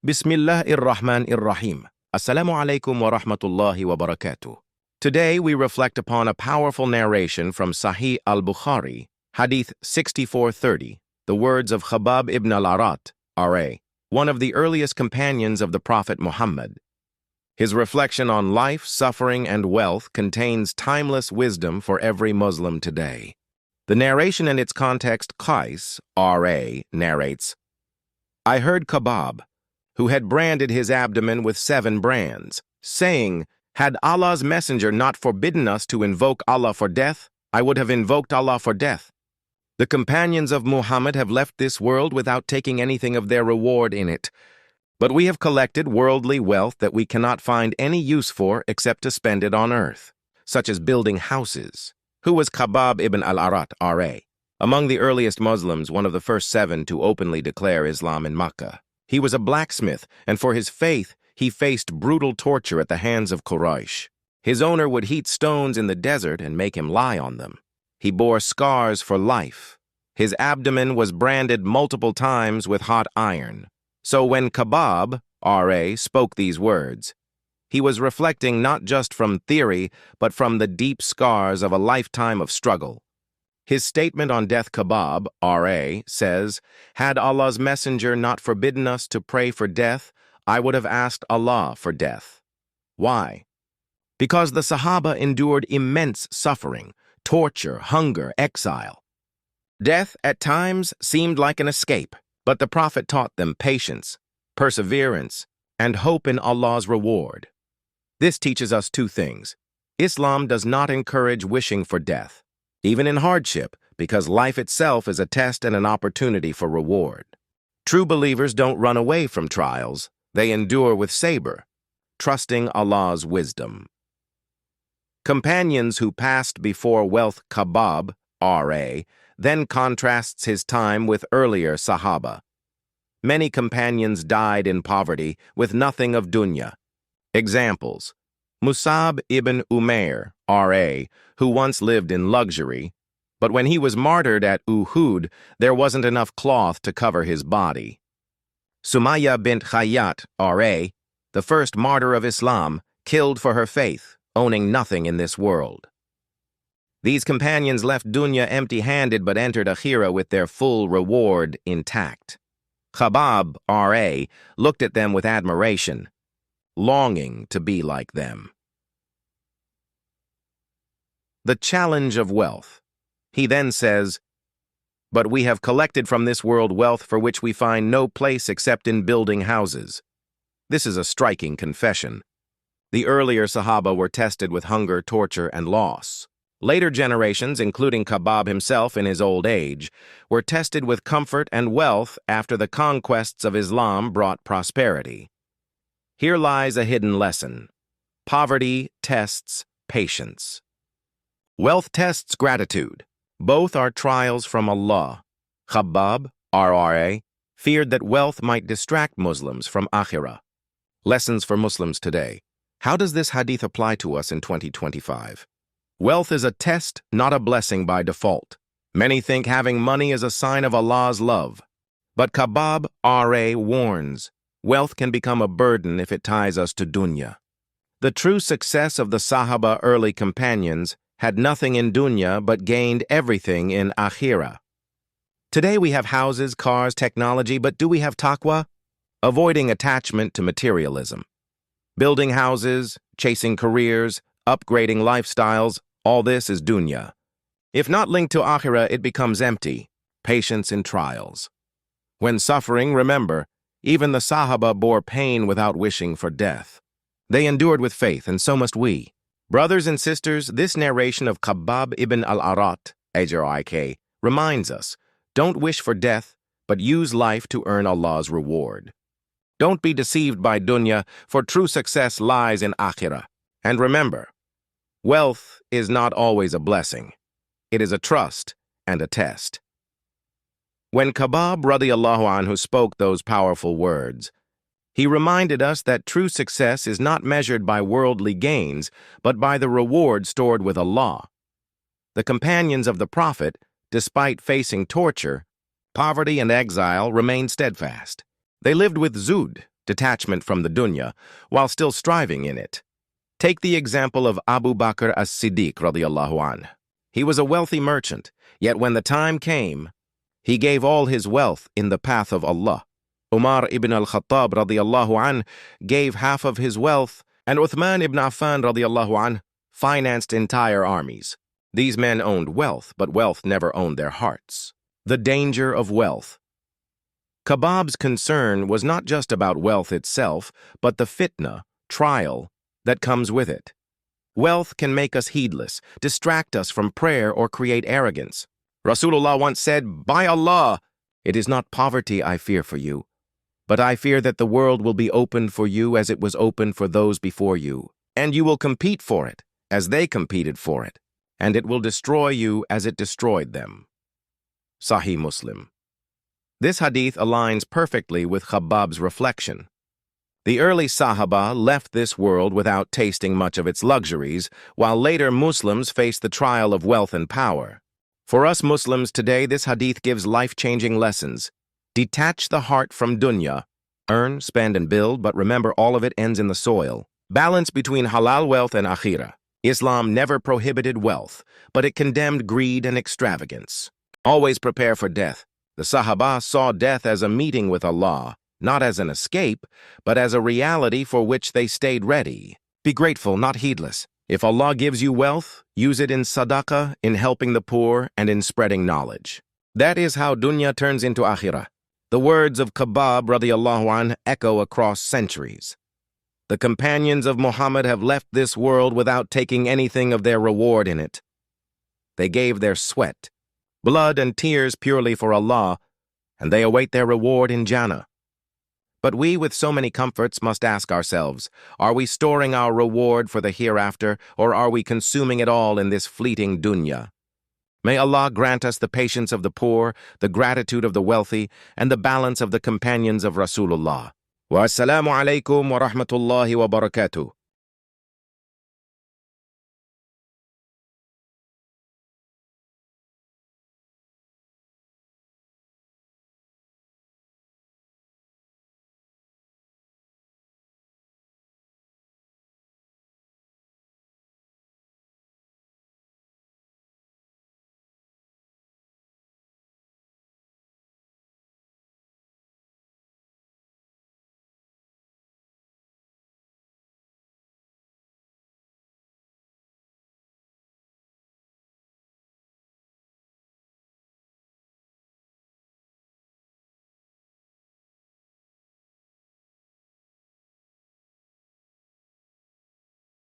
Bismillahir-Rahmanir-Rahim. Assalamu alaikum wa rahmatullahi wa barakatuh. Today we reflect upon a powerful narration from Sahih al-Bukhari, Hadith 6430, the words of Khabbab ibn al-Aratt, R.A., one of the earliest companions of the Prophet Muhammad. His reflection on life, suffering, and wealth contains timeless wisdom for every Muslim today. The narration and its context, Qais, R.A., narrates, I heard Khabbab, who had branded his abdomen with 7 brands, saying, Had Allah's messenger not forbidden us to invoke Allah for death, I would have invoked Allah for death. The companions of Muhammad have left this world without taking anything of their reward in it. But we have collected worldly wealth that we cannot find any use for except to spend it on earth, such as building houses. Who was Khabbab ibn al-Aratt, R.A.? Among the earliest Muslims, one of the first 7 to openly declare Islam in Makkah. He was a blacksmith, and for his faith, he faced brutal torture at the hands of Quraysh. His owner would heat stones in the desert and make him lie on them. He bore scars for life. His abdomen was branded multiple times with hot iron. So when Khabbab, R.A., spoke these words, he was reflecting not just from theory, but from the deep scars of a lifetime of struggle. His statement on death, Khabbab, R.A., says, Had Allah's messenger not forbidden us to pray for death, I would have asked Allah for death. Why? Because the Sahabah endured immense suffering, torture, hunger, exile. Death, at times, seemed like an escape, but the Prophet taught them patience, perseverance, and hope in Allah's reward. This teaches us 2 things. Islam does not encourage wishing for death, even in hardship, because life itself is a test and an opportunity for reward. True believers don't run away from trials, they endure with sabr, trusting Allah's wisdom. Companions who passed before wealth Khabbab, R.A., then contrasts his time with earlier Sahabah. Many companions died in poverty with nothing of Dunya. Examples: Musab ibn Umair, R.A., who once lived in luxury, but when he was martyred at Uhud, there wasn't enough cloth to cover his body. Sumayya bint Khayyat, R.A., the first martyr of Islam, killed for her faith, owning nothing in this world. These companions left Dunya empty-handed but entered Akhirah with their full reward intact. Khabbab, R.A., looked at them with admiration, longing to be like them. The challenge of wealth. He then says, But we have collected from this world wealth for which we find no place except in building houses. This is a striking confession. The earlier Sahabah were tested with hunger, torture, and loss. Later generations, including Khabbab himself in his old age, were tested with comfort and wealth after the conquests of Islam brought prosperity. Here lies a hidden lesson. Poverty tests patience. Wealth tests gratitude. Both are trials from Allah. Khabbab, R.A., feared that wealth might distract Muslims from Akhirah. Lessons for Muslims today. How does this hadith apply to us in 2025? Wealth is a test, not a blessing by default. Many think having money is a sign of Allah's love. But Khabbab, R.A., warns, wealth can become a burden if it ties us to Dunya. The true success of the Sahabah early companions had nothing in Dunya but gained everything in Akhirah. Today we have houses, cars, technology, but do we have taqwa? Avoiding attachment to materialism. Building houses, chasing careers, upgrading lifestyles, all this is Dunya. If not linked to Akhirah, it becomes empty, patience in trials. When suffering, remember, even the Sahabah bore pain without wishing for death. They endured with faith, and so must we. Brothers and sisters, this narration of Khabbab ibn al-Aratt, H-R-I-K, reminds us, don't wish for death, but use life to earn Allah's reward. Don't be deceived by Dunya, for true success lies in Akhirah. And remember, wealth is not always a blessing. It is a trust and a test. When Khabbab radiyallahu anhu spoke those powerful words, he reminded us that true success is not measured by worldly gains, but by the reward stored with Allah. The companions of the Prophet, despite facing torture, poverty, and exile, remained steadfast. They lived with zuhd, detachment from the dunya, while still striving in it. Take the example of Abu Bakr as-Siddiq radiyallahu anh. He was a wealthy merchant, yet when the time came, he gave all his wealth in the path of Allah. Umar ibn al-Khattab radiyallahu anh gave half of his wealth, and Uthman ibn Affan radiyallahu anh financed entire armies. These men owned wealth, but wealth never owned their hearts. The danger of wealth. Khabbab's concern was not just about wealth itself, but the fitna, trial, that comes with it. Wealth can make us heedless, distract us from prayer, or create arrogance. Rasulullah once said, "By Allah, it is not poverty I fear for you, but I fear that the world will be opened for you as it was opened for those before you, and you will compete for it as they competed for it, and it will destroy you as it destroyed them." Sahih Muslim. This hadith aligns perfectly with Khabbab's reflection. The early Sahabah left this world without tasting much of its luxuries, while later Muslims faced the trial of wealth and power. For us Muslims today, this hadith gives life-changing lessons. Detach the heart from dunya. Earn, spend, and build, but remember all of it ends in the soil. Balance between halal wealth and akhirah. Islam never prohibited wealth, but it condemned greed and extravagance. Always prepare for death. The Sahabah saw death as a meeting with Allah, not as an escape, but as a reality for which they stayed ready. Be grateful, not heedless. If Allah gives you wealth, use it in sadaqah, in helping the poor, and in spreading knowledge. That is how dunya turns into akhirah. The words of Khabbab radiyallahu anh echo across centuries. The companions of Muhammad have left this world without taking anything of their reward in it. They gave their sweat, blood, and tears purely for Allah, and they await their reward in Jannah. But we, with so many comforts, must ask ourselves, are we storing our reward for the hereafter, or are we consuming it all in this fleeting dunya? May Allah grant us the patience of the poor, the gratitude of the wealthy, and the balance of the companions of Rasulullah. Wa assalamu alaikum wa rahmatullahi wa barakatuh.